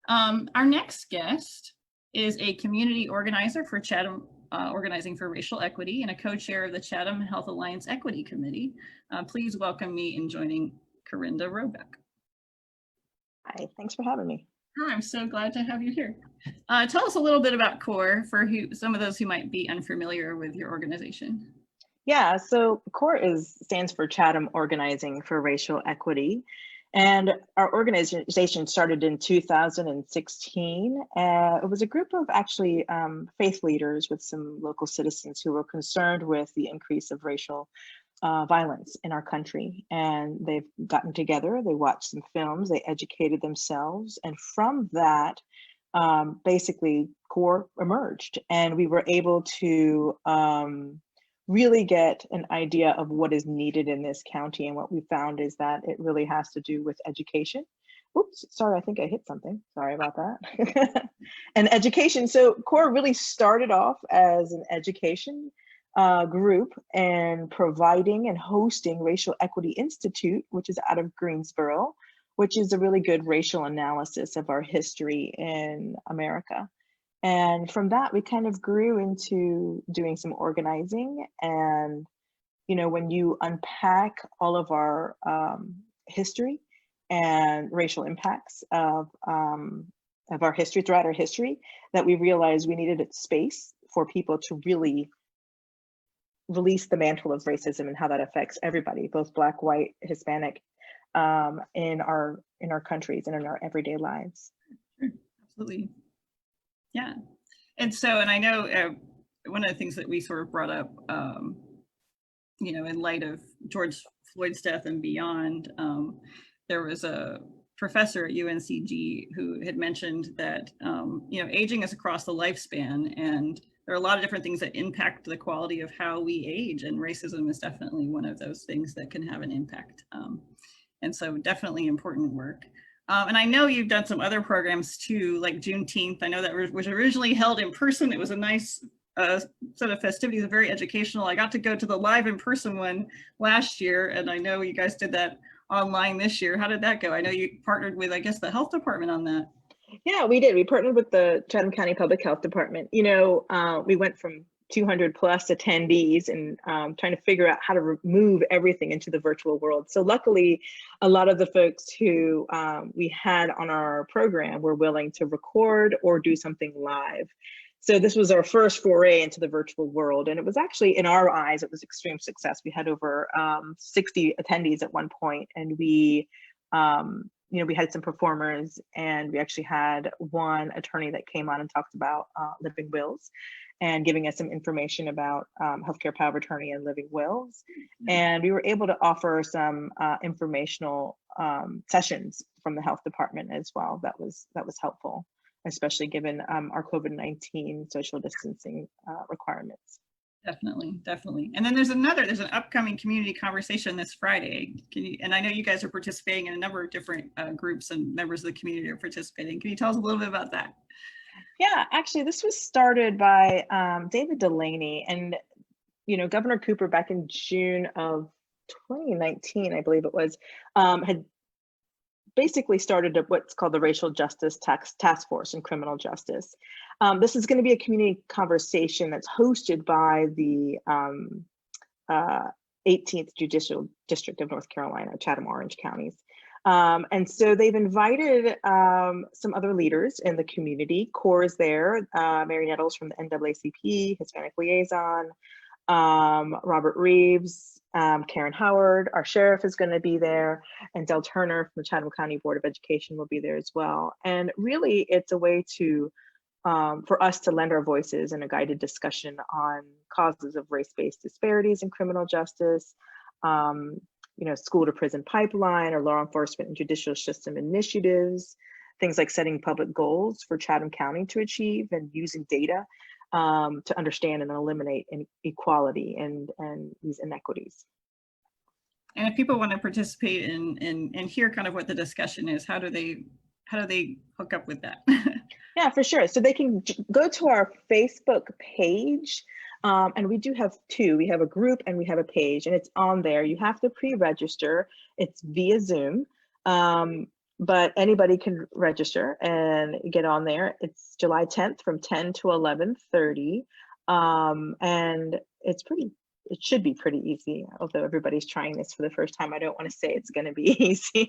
Our next guest is a community organizer for Chatham Organizing for Racial Equity and a co-chair of the Chatham Health Alliance Equity Committee. Please welcome me in joining Karinda Roebuck. Hi, thanks for having me. Oh, I'm so glad to have you here. Tell us a little bit about CORE for some of those who might be unfamiliar with your organization. Yeah, so CORE stands for Chatham Organizing for Racial Equity. And our organization started in 2016. It was a group of actually faith leaders with some local citizens who were concerned with the increase of racial violence in our country. And they've gotten together, they watched some films, they educated themselves. And from that, basically CORE emerged. And we were able to really get an idea of what is needed in this county. And what we found is that it really has to do with education. Oops, sorry, I think I hit something. Sorry about that. And education. So CORE really started off as an education group and providing and hosting Racial Equity Institute, which is out of Greensboro, which is a really good racial analysis of our history in America. And from that, we kind of grew into doing some organizing. And, you know, when you unpack all of our history and racial impacts of our history throughout our history, that we realized we needed a space for people to really release the mantle of racism and how that affects everybody, both Black, white, Hispanic, in our countries and in our everyday lives. Absolutely. Yeah. And so, and I know one of the things that we sort of brought up, you know, in light of George Floyd's death and beyond, there was a professor at UNCG who had mentioned that, you know, aging is across the lifespan, and there are a lot of different things that impact the quality of how we age, and racism is definitely one of those things that can have an impact. And so definitely important work. And I know you've done some other programs too, like Juneteenth. I know that was originally held in person. It was a nice set of festivities, very educational. I got to go to the live in person one last year, and I know you guys did that online this year. How did that go? I know you partnered with, I guess, the health department on that. Yeah, we did. We partnered with the Chatham County Public Health Department. You know, we went from 200 plus attendees and trying to figure out how to move everything into the virtual world. So luckily, a lot of the folks who we had on our program were willing to record or do something live. So this was our first foray into the virtual world. And it was actually, in our eyes, it was extreme success. We had over 60 attendees at one point, and we, you know, we had some performers, and we actually had one attorney that came on and talked about living wills and giving us some information about healthcare power of attorney and living wills. And we were able to offer some informational sessions from the health department as well. That was helpful, especially given our COVID-19 social distancing requirements. Definitely, definitely. And then there's an upcoming community conversation this Friday. And I know you guys are participating in a number of different groups, and members of the community are participating. Can you tell us a little bit about that? Yeah, actually, this was started by David Delaney, and, you know, Governor Cooper back in June of 2019, I believe it was, had basically started what's called the Racial Justice Task Force in Criminal Justice. This is going to be a community conversation that's hosted by the 18th Judicial District of North Carolina, Chatham Orange counties. And so they've invited some other leaders in the community. CORE is there, Mary Nettles from the NAACP, Hispanic Liaison, Robert Reeves, Karen Howard, our sheriff is going to be there, and Del Turner from the Chatham County Board of Education will be there as well. And really, it's a way to for us to lend our voices in a guided discussion on causes of race-based disparities in criminal justice, you know, school to prison pipeline or law enforcement and judicial system initiatives, things like setting public goals for Chatham County to achieve, and using data to understand and eliminate inequality and these inequities. And if people want to participate and hear kind of what the discussion is, how do they hook up with that? Yeah, for sure. So they can go to our Facebook page. And we do have two. We have a group and we have a page, and it's on there. You have to pre-register. It's via Zoom. but anybody can register and get on there. It's July 10th from 10 to 11:30. And it should be pretty easy, although everybody's trying this for the first time. I don't want to say it's going to be easy.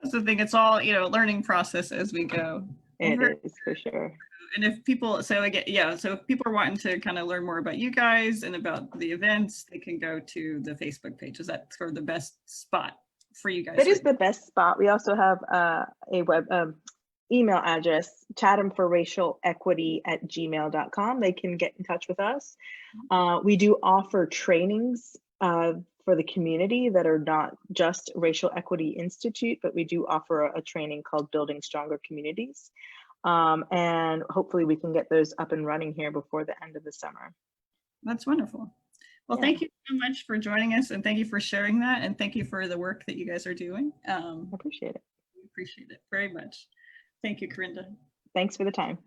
That's the thing. It's all, you know, learning process as we go. It is for sure. And if people, so again, yeah, so if people are wanting to kind of learn more about you guys and about the events, they can go to the Facebook page. Is that sort of the best spot for you guys? It is the best spot. We also have a web email address, chathamforracialequity@gmail.com. They can get in touch with us. We do offer trainings for the community that are not just Racial Equity Institute, but we do offer a training called Building Stronger Communities. And hopefully we can get those up and running here before the end of the summer. That's wonderful. Well, Yeah. thank you so much for joining us, and thank you for sharing that, and thank you for the work that you guys are doing. I appreciate it. We appreciate it very much. Thank you, Karinda. Thanks for the time.